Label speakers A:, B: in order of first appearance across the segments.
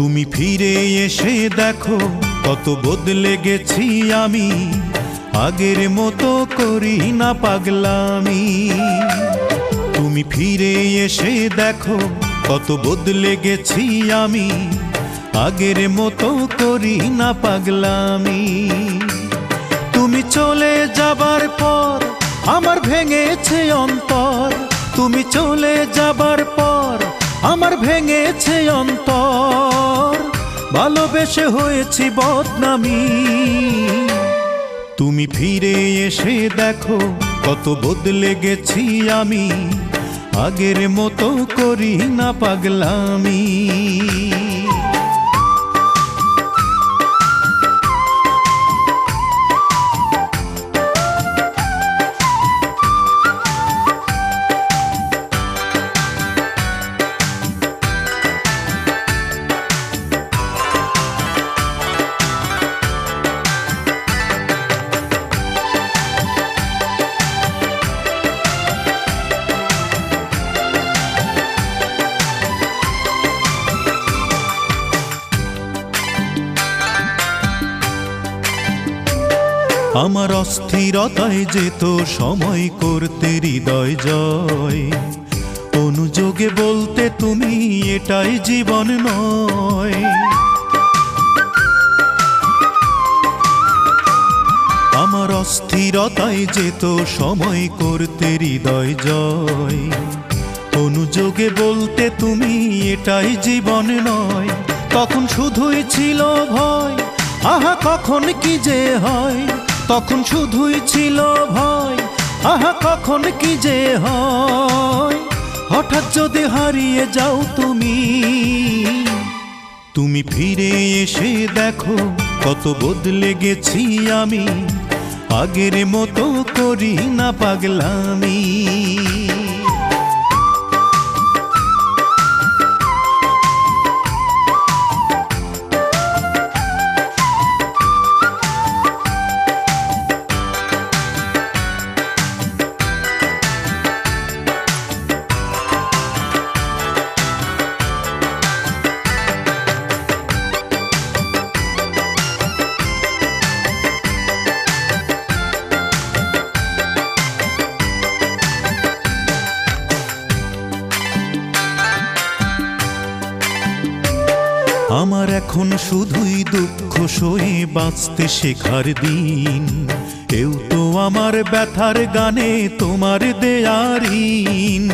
A: তুমি ফিরে এসে দেখো কত বদলে গেছি আমি, আগের মতো করি না পাগলামি। তুমি ফিরে এসে দেখো কত বদলে গেছি আমি, আগের মতো করি না পাগলামি। তুমি চলে যাবার পর আমার ভেঙেছে অন্তর, তুমি চলে যাবার পর আমার ভেঙেছে অন্তর, ভালোবেসে হয়েছি বদনামি। তুমি ফিরে এসে দেখো কত বদলে গেছি আমি, আগের মতো করি না পাগলামি। আমার অস্থিরতায় যেত সময় করতে হৃদয় জয়, অনুযোগে বলতে তুমি এটাই জীবন নয়। আমার অস্থিরতায় যেত সময় করতে হৃদয় জয়, অনুযোগে বলতে তুমি এটাই জীবন নয়। তখন শুধুই ছিল ভয়, আহা কখন কি যে হয়, তখন শুধুই ছিল ভয়, আহা কখন কি যে হয়। হঠাৎ যদি হারিয়ে যাও তুমি, তুমি ফিরে এসে দেখো কত বদলে গেছি আমি, আগের মতো করি না পাগলামি। আমার এখন শুধুই দুঃখ সয়ে বাঁচতে শেখার দিন, কেউ তো আমার ব্যথার গানে তোমার দেয়ার ঋণ।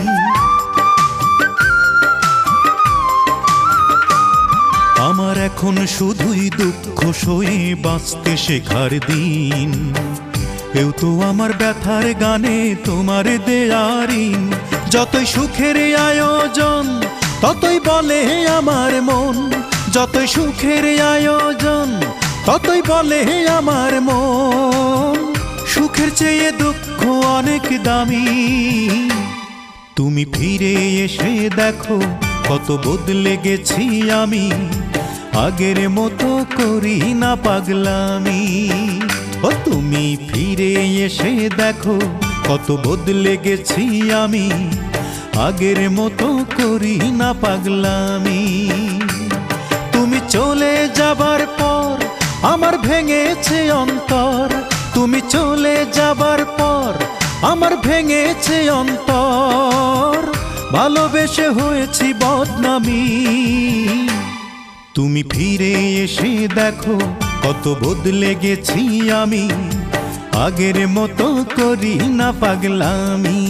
A: আমার এখন শুধুই দুঃখ সয়ে বাঁচতে শেখার দিন, কেউ তো আমার ব্যথার গানে তোমার দেয়ার ঋণ। যতই সুখের আয়োজন ততই বলে আমার মন, যতই সুখের আয়োজন ততই বলে আমার মন, সুখের চেয়ে দুঃখ অনেক দামি। তুমি ফিরে এসে দেখো কত বদলে গেছি আমি, আগের মতো করি না পাগলামি। ও তুমি ফিরে এসে দেখো কত বদলে গেছি আমি, আগের মতো করি না পাগলামি। তুমি চলে যাবার পর আমার ভেঙেছে অন্তর, তুমি চলে যাবার পর আমার ভেঙেছে অন্তর, ভালোবেসে হয়েছি বদনামি। তুমি ফিরে এসে দেখো কত বদলে গেছি আমি, আগের মতো করি না পাগলামি।